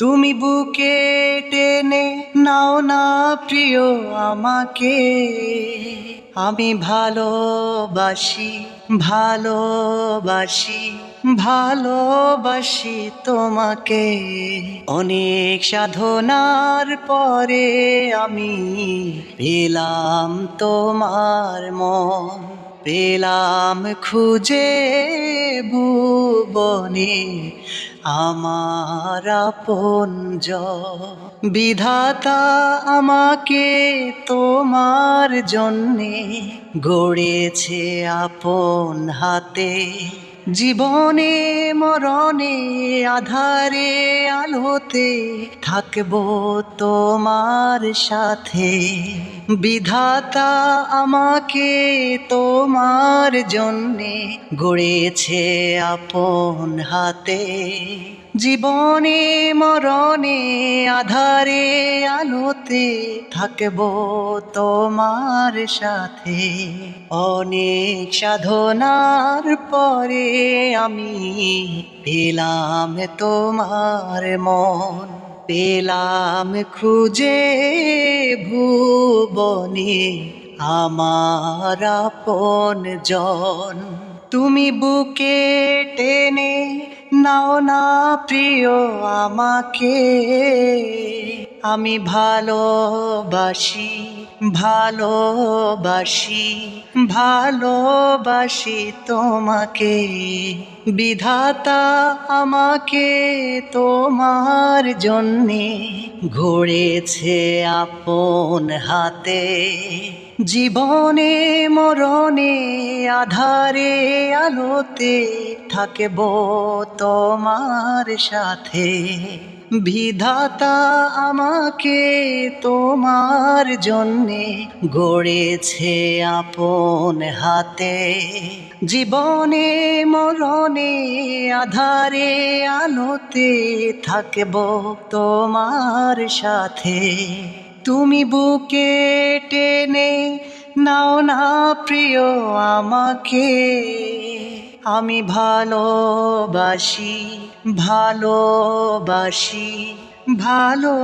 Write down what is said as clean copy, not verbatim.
তুমি বুকে টেনে নাও না প্রিয় আমাকে, আমি ভালোবাসি ভালোবাসি ভালোবাসি তোমাকে। অনেক সাধনার পরে আমি পেলাম তোমার মন, পেলাম খুঁজে ভুবনে আমার আপনজন। বিধাতা আমাকে তোমার জন্যে গড়েছে আপন হাতে। জীবনে মরণে আধারে আলোতে থাকবো তোমার সাথে। বিধাতা আমাকে তোমার জন্যে গড়েছে আপন হাতে। জীবনে মরণে আধারে আলোতে থাকবো তোমার সাথে। অনেক সাধনার পরে আমি পেলাম তোমার মন, পেলাম খুঁজে ভুবনে আমার আপনজন। তুমি বুকে টেনে নাও না প্রিয় আমাকে, আমি ভালোবাসি ভালোবাসি ভালোবাসি তোমাকে। বিধাতা আমাকে তোমার জন্যে গড়েছে আপন হাতে। জীবনে মরণে আধারে আলোতে থাকবো তোমার সাথে। বিধাতা আমাকে তোমার জন্যে গড়েছে আপন হাতে। জীবনে মরণে আধারে আলোতে থাকবো তোমার সাথে। তুমি বুকে টেনে নাও না প্রিয় আমাকে, আমি ভালোবাসি ভালোবাসি ভালো